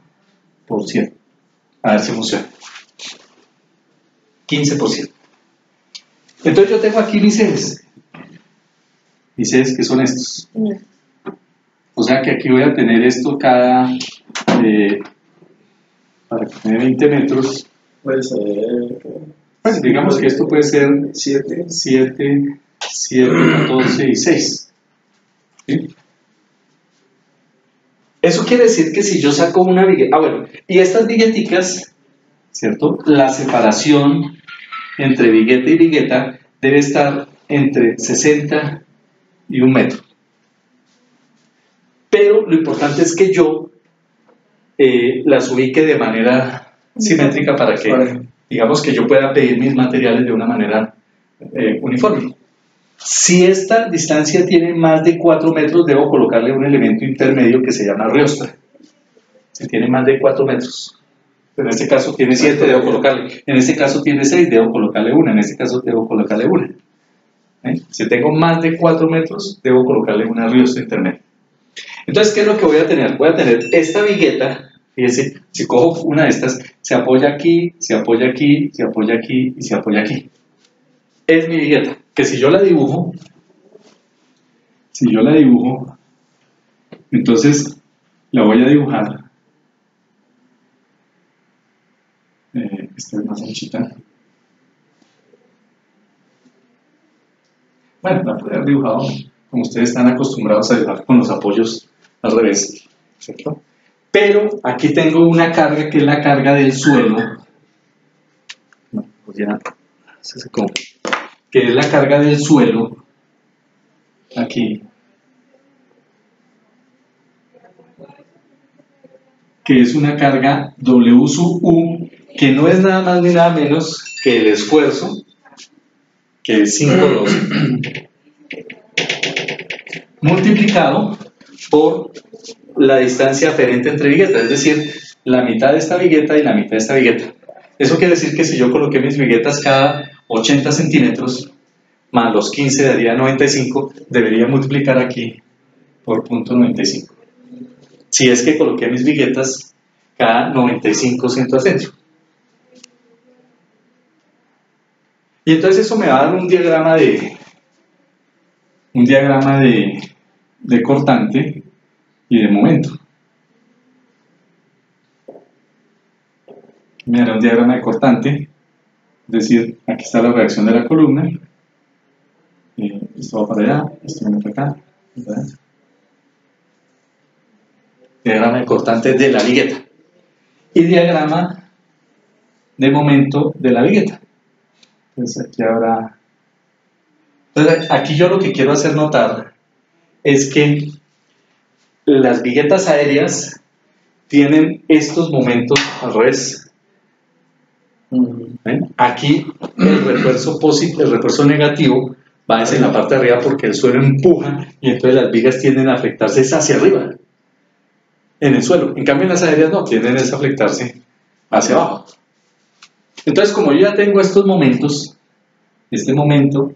[SPEAKER 1] por 100. A ver si funciona. 15%. Entonces yo tengo aquí mis ejes. Mis ejes que son estos. O sea que aquí voy a tener esto cada, para que me dé 20 metros.
[SPEAKER 2] Puede ser.
[SPEAKER 1] Pues digamos que esto puede ser 7, 14 y 6. ¿Sí? Eso quiere decir que si yo saco una vigueta, bueno, y estas vigueticas, ¿cierto? La separación entre vigueta y vigueta debe estar entre 60 y 1 metro. Pero lo importante es que yo las ubique de manera simétrica para que, digamos, que yo pueda pedir mis materiales de una manera uniforme. Si esta distancia tiene más de 4 metros, debo colocarle un elemento intermedio que se llama riostra. Si tiene más de 4 metros, en este caso tiene 7, debo colocarle. En este caso tiene 6, debo colocarle 1. En este caso debo colocarle 1. Si tengo más de 4 metros, debo colocarle una riostra intermedia. Entonces, ¿qué es lo que voy a tener? Voy a tener esta vigueta. Fíjense, si cojo una de estas, se apoya aquí, se apoya aquí, se apoya aquí y se apoya aquí. Es mi vigueta, que si yo la dibujo, entonces la voy a dibujar. Esta es más anchita. Bueno, la puedo haber dibujado como ustedes están acostumbrados a dibujar con los apoyos al revés, ¿cierto? Pero aquí tengo una carga que es la carga del suelo. No, pues ya se secó. Que es la carga del suelo. Aquí. Que es una carga W sub U, que no es nada más ni nada menos que el esfuerzo, que es 512, multiplicado por la distancia aferente entre viguetas, es decir, la mitad de esta vigueta y la mitad de esta vigueta. Eso quiere decir que si yo coloqué mis viguetas cada 80 centímetros, más los 15 daría 95, debería multiplicar aquí por 0.95. Si es que coloqué mis viguetas cada 95 centímetros. Y entonces eso me va a dar un diagrama de cortante y de momento. Me dará un diagrama de cortante, es decir, aquí está la reacción de la columna, esto va para allá, esto viene para acá, diagrama de cortante de la vigueta y diagrama de momento de la vigueta. Entonces aquí habrá... Entonces aquí yo lo que quiero hacer notar es que las viguetas aéreas tienen estos momentos al revés. ¿Ven? Aquí el refuerzo negativo va en la parte de arriba porque el suelo empuja y entonces las vigas tienden a afectarse hacia arriba en el suelo. En cambio en las aéreas no, tienden a afectarse hacia abajo. Entonces como yo ya tengo estos momentos, este momento,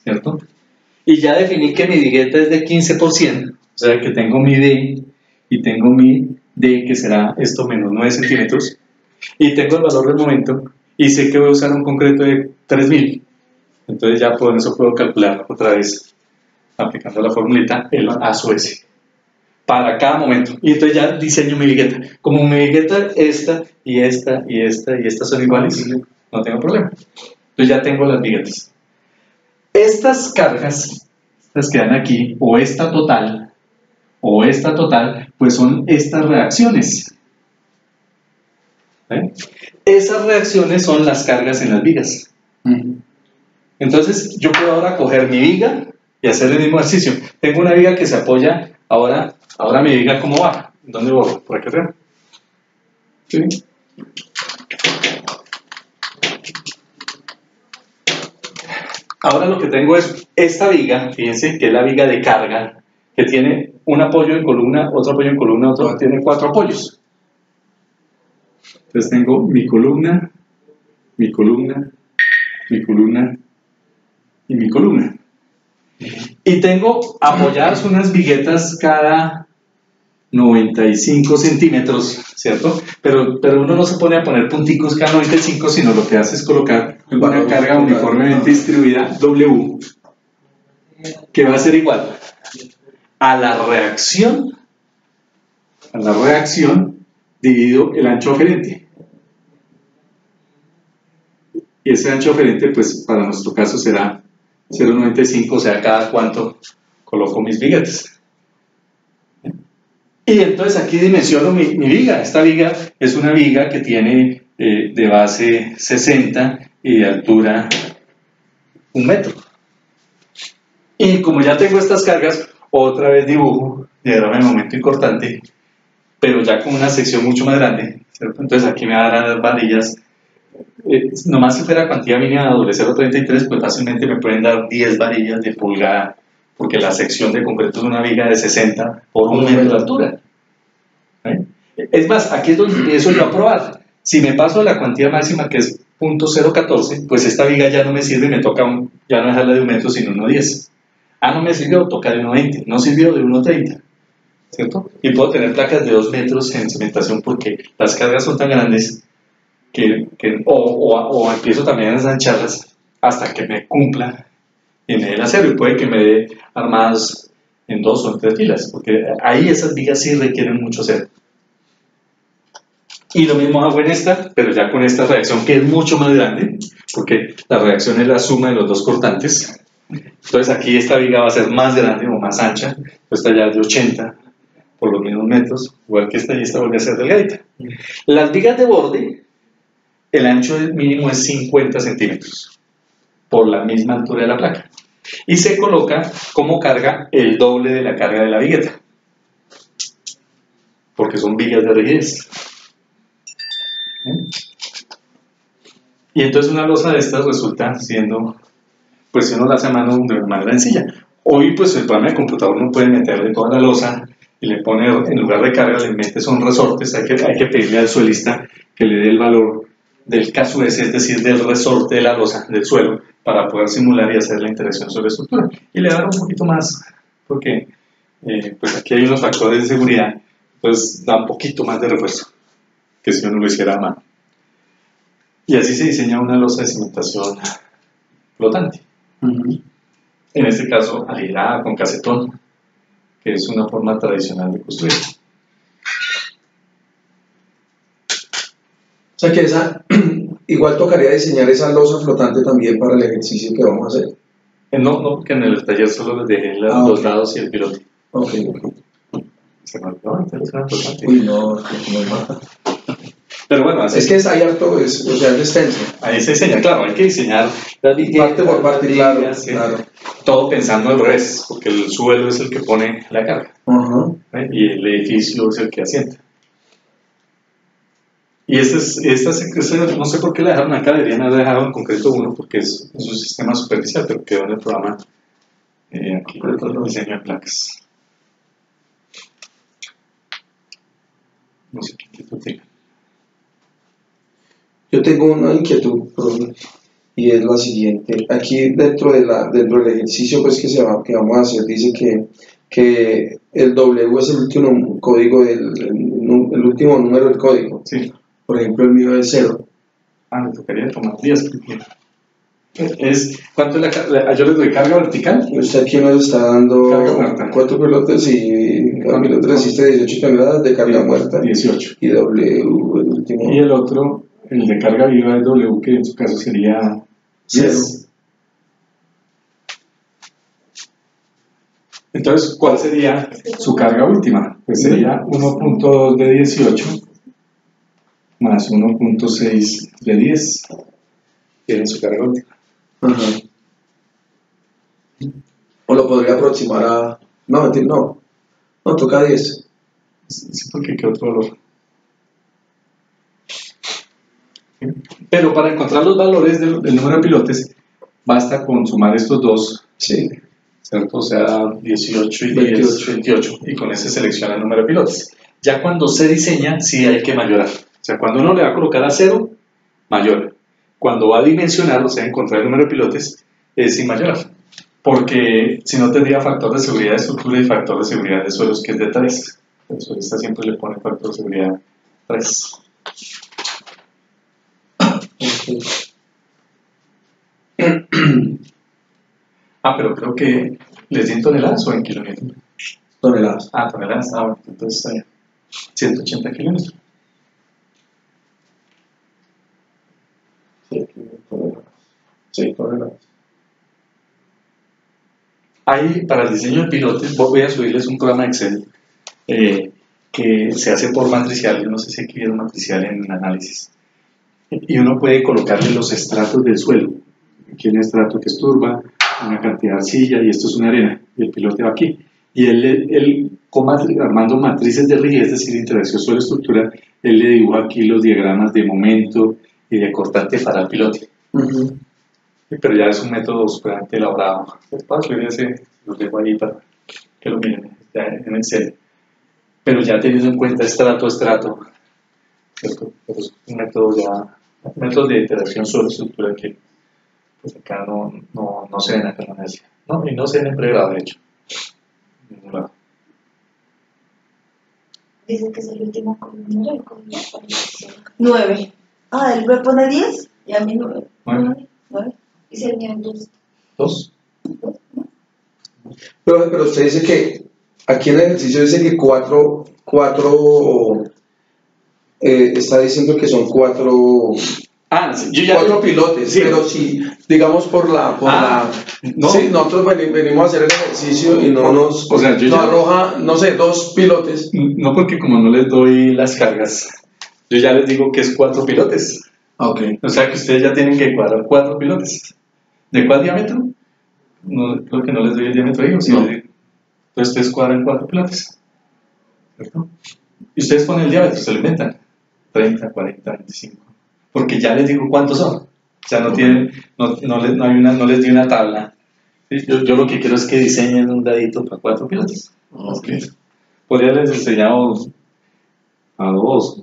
[SPEAKER 1] ¿cierto? Y ya definí que mi vigueta es de 15%, o sea que tengo mi D y tengo mi D que será esto menos 9 centímetros. y tengo el valor del momento y sé que voy a usar un concreto de 3000, entonces ya con eso puedo calcular otra vez, aplicando la formulita, el A sub S para cada momento. Y entonces ya diseño mi vigueta. Como mi vigueta, esta y esta y esta y estas son iguales, no tengo problema. Entonces ya tengo las viguetas. Estas cargas, estas que dan aquí, o esta total, pues son estas reacciones. ¿Eh? Esas reacciones son las cargas en las vigas. Entonces yo puedo ahora coger mi viga y hacer el mismo ejercicio. Tengo una viga que se apoya, ahora mi viga, ¿cómo va? ¿Dónde voy? Por aquí arriba. ¿Sí? Ahora lo que tengo es esta viga, fíjense que es la viga de carga, que tiene un apoyo en columna, otro apoyo en columna, otro tiene 4 apoyos. Entonces tengo mi columna, mi columna, mi columna y mi columna. Y tengo apoyadas unas viguetas cada 95 centímetros, ¿cierto? Pero uno no se pone a poner punticos cada 95, sino lo que hace es colocar una carga uniformemente distribuida W, que va a ser igual a la reacción dividido el ancho oferente. Y ese ancho oferente, pues para nuestro caso será 0,95, o sea, cada cuánto coloco mis viguetas. Y entonces aquí dimensiono mi viga. Esta viga es una viga que tiene de base 60 y de altura 1 metro. Y como ya tengo estas cargas, otra vez dibujo diagrama de momento importante, pero ya con una sección mucho más grande, ¿cierto? Entonces aquí me darán las varillas. Nomás si fuera cuantía mínima de W033, pues fácilmente me pueden dar 10 varillas de pulgada, porque la sección de concreto es una viga de 60 por 1 metro de altura. ¿Eh? Es más, aquí es donde eso lo voy a probar. Si me paso de la cuantía máxima, que es 0.014, pues esta viga ya no me sirve, me toca ya no dejarla de 1 metro, sino 1.10. Ah, no me sirvió, toca de 1.20, no sirvió de 1.30, ¿cierto? Y puedo tener placas de 2 metros en cementación porque las cargas son tan grandes o empiezo también a ensancharlas hasta que me cumpla y me dé el acero, y puede que me dé armadas en 2 o en 3 filas, porque ahí esas vigas sí requieren mucho acero. Y lo mismo hago en esta, pero ya con esta reacción que es mucho más grande, porque la reacción es la suma de los dos cortantes. Entonces aquí esta viga va a ser más grande o más ancha, esta ya es de 80 por los mismos metros, igual que esta, y esta vuelve a ser delgadita. Las vigas de borde, el ancho mínimo es 50 centímetros por la misma altura de la placa, y se coloca como carga el doble de la carga de la vigueta, porque son vigas de rigidez. Y entonces una losa de estas resulta siendo, pues si uno la hace a mano, de manera sencilla. Hoy pues el programa de computador no puede meterle toda la losa y le pone, en lugar de carga, le mete son resortes. Hay que pedirle al suelista que le dé el valor del caso ese, es decir, del resorte de la losa, del suelo, para poder simular y hacer la interacción sobre estructura. Y le da un poquito más, porque pues aquí hay unos factores de seguridad, pues da un poquito más de refuerzo que si uno lo hiciera a mano. Y así se diseña una losa de cimentación flotante. En este caso, alineada con casetón, que es una forma tradicional de construir.
[SPEAKER 2] O sea que igual tocaría diseñar esa losa flotante también para el ejercicio que vamos a hacer.
[SPEAKER 1] No, porque en el taller solo les dejé los lados y el pilote.
[SPEAKER 2] Ok.
[SPEAKER 1] Se me olvidó, entonces era flotante.
[SPEAKER 2] Uy, no, me mata.
[SPEAKER 1] Pero bueno, así
[SPEAKER 2] es que hay harto, o sea, es extenso.
[SPEAKER 1] Ahí se diseña, claro, hay que diseñar
[SPEAKER 2] parte por parte, claro.
[SPEAKER 1] Todo pensando al revés, porque el suelo es el que pone la carga, y el edificio es el que asienta. Y esta no sé por qué la dejaron acá, deberían haber dejado en concreto 1, porque es un sistema superficial, pero quedó en el programa aquí el diseño de placas. No sé qué inquietud tenga.
[SPEAKER 2] Yo tengo una inquietud, y es la siguiente. Aquí dentro del ejercicio pues, que vamos a hacer, dice que el W es el último código, el último número del código.
[SPEAKER 1] Sí.
[SPEAKER 2] Por ejemplo, el mío es 0.
[SPEAKER 1] Me tocaría tomar 10. ¿Cuánto es yo les doy carga vertical?
[SPEAKER 2] Usted aquí nos está dando
[SPEAKER 1] Carga muerta.
[SPEAKER 2] 4 pilotes y cada pilote resiste 18 toneladas de carga muerta.
[SPEAKER 1] 18.
[SPEAKER 2] Y W, el último.
[SPEAKER 1] Y el otro, el de carga viva es W, que en su caso sería 10. Entonces, ¿cuál sería su carga última? Pues sería 1.2 de 18 más 1.6 de 10. Tiene su carga última.
[SPEAKER 2] Ajá. O lo podría aproximar a... No, toca 10.
[SPEAKER 1] Sí, porque qué otro valor. Pero para encontrar los valores del número de pilotes, basta con sumar estos dos.
[SPEAKER 2] Sí.
[SPEAKER 1] ¿Cierto? O sea, 18 y 10, 28. Y con ese selecciona el número de pilotes. Ya cuando se diseña, sí hay que mayorar. O sea, cuando uno le va a colocar a 0, mayora. Cuando va a dimensionar, o sea, encontrar el número de pilotes, es sin mayorar. Porque si no tendría factor de seguridad de estructura y factor de seguridad de suelos, que es de 3. El suelista siempre le pone factor de seguridad 3. Pero creo que les di en toneladas o en kilómetros.
[SPEAKER 2] Toneladas.
[SPEAKER 1] Toneladas. Bueno, entonces 180 kilómetros.
[SPEAKER 2] Sí, toneladas.
[SPEAKER 1] Ahí, para el diseño de pilotes, voy a subirles un programa de Excel que se hace por matricial. Yo no sé si aquí viene matricial en el análisis. Y uno puede colocarle los estratos del suelo. Aquí hay un estrato que es turba, una cantidad de arcilla y esto es una arena. Y el pilote va aquí. Y él armando matrices de rigidez, es decir, interacción suelo-estructura, él le dibuja aquí los diagramas de momento y de cortante para el pilote. Pero ya es un método superante elaborado. Los dejo ahí para que lo miren ya en Excel. Pero ya teniendo en cuenta estrato, ¿cierto? Pero es un método de interacción suelo-estructura que pues acá no se ven acá en la universidad. Y no se ven en pregrado, de hecho. En ningún lado.
[SPEAKER 3] Dice que es el último número del código.
[SPEAKER 4] 9. Él me pone 10 y a mí 9.
[SPEAKER 3] 9. Y si el mío es
[SPEAKER 1] 2.
[SPEAKER 2] Pero usted dice que aquí en el ejercicio dice que 4 está diciendo que son 4
[SPEAKER 1] yo ya
[SPEAKER 2] 4 pilotes, sí. Pero si digamos por la
[SPEAKER 1] no.
[SPEAKER 2] Sí, nosotros venimos a hacer el ejercicio y no nos,
[SPEAKER 1] o sea,
[SPEAKER 2] nos arroja, no sé, 2 pilotes.
[SPEAKER 1] No, porque como no les doy las cargas, yo ya les digo que es 4 pilotes.
[SPEAKER 2] Okay.
[SPEAKER 1] O sea que ustedes ya tienen que cuadrar 4 pilotes. ¿De cuál diámetro? No, creo que no les doy el diámetro ahí, ¿sí? No. Entonces ustedes cuadran 4 pilotes, ¿cierto? Y ustedes ponen el diámetro, se lo inventan. 30, 40, 25. Porque ya les digo cuántos son. O sea, no les di una tabla. Yo lo que quiero es que diseñen un dadito para 4 pilotes.
[SPEAKER 2] Okay.
[SPEAKER 1] Podría les enseñado a 2.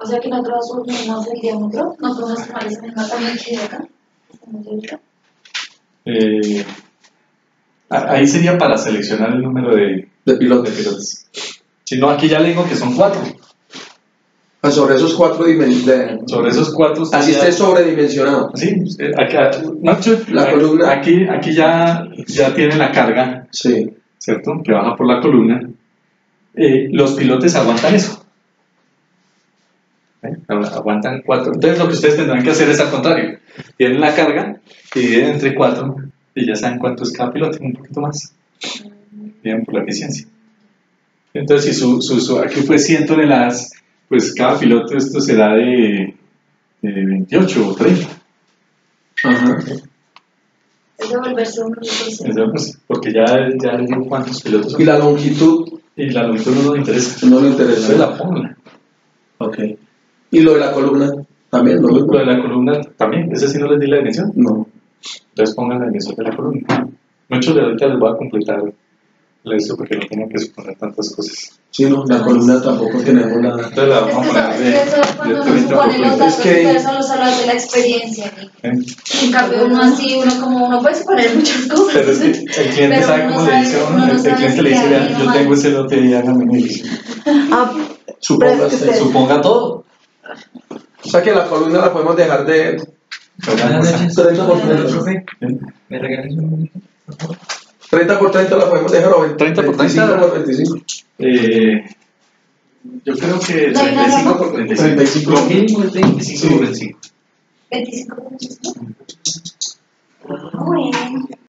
[SPEAKER 3] O sea que nosotros unimos el diámetro, no podemos tomar esa misma tabla que de acá.
[SPEAKER 1] Ahí sería para seleccionar el número de pilotos. Si no, aquí ya le digo que son 4.
[SPEAKER 2] Sobre esos 4 dimensiones.
[SPEAKER 1] Sobre esos 4.
[SPEAKER 2] Así esté sobredimensionado.
[SPEAKER 1] Sí, la columna. Aquí ya tiene la carga.
[SPEAKER 2] Sí.
[SPEAKER 1] ¿Cierto? Que baja por la columna. Los pilotes aguantan eso. Aguantan 4. Entonces lo que ustedes tendrán que hacer es al contrario. Tienen la carga, dividen entre 4 y ya saben cuánto es cada pilote, un poquito más. Bien, por la eficiencia. Entonces, si aquí fue 100 toneladas, pues cada piloto esto será de 28 o 30.
[SPEAKER 2] Ajá.
[SPEAKER 3] Es de volverse un
[SPEAKER 1] Pues, porque ya les digo cuántos pilotos son.
[SPEAKER 2] ¿Y la longitud?
[SPEAKER 1] Y la longitud no nos interesa.
[SPEAKER 2] No le interesa.
[SPEAKER 1] Eso es la fórmula.
[SPEAKER 2] Ok. ¿Y lo de la columna? ¿También?
[SPEAKER 1] Lo de la columna también. ¿Ese sí no les di la dimensión?
[SPEAKER 2] No.
[SPEAKER 1] Entonces pongan la dimensión de la columna. Muchos de ahorita les voy a completar esto porque no tengo que suponer tantas cosas.
[SPEAKER 2] Sí, no, la columna tampoco tenemos nada.
[SPEAKER 1] Entonces la vamos a poner de
[SPEAKER 3] cuando
[SPEAKER 1] 30
[SPEAKER 3] uno supone
[SPEAKER 1] por
[SPEAKER 3] los
[SPEAKER 1] 30.
[SPEAKER 3] datos, ustedes solo hablan de la experiencia. En cambio, uno así, uno puede suponer muchas cosas.
[SPEAKER 1] Pero es que el cliente sabe cómo le dice a uno. El cliente le dice, vean, yo tengo ese lote y hágame un edificio.
[SPEAKER 2] Suponga
[SPEAKER 1] Suponga todo.
[SPEAKER 2] O sea que la columna la podemos dejar de 30 por 30.
[SPEAKER 5] ¿Me regalas un minuto, por favor?
[SPEAKER 2] 30 por 30 la podemos dejar o
[SPEAKER 1] 30 por 30.
[SPEAKER 2] 25 por 25.
[SPEAKER 1] Yo creo que
[SPEAKER 3] ¿No hay nada
[SPEAKER 1] 35
[SPEAKER 3] más?
[SPEAKER 1] por 35.
[SPEAKER 2] 35.
[SPEAKER 1] Lo mínimo es 25 por 25.
[SPEAKER 3] 25 minutos. Muy bien.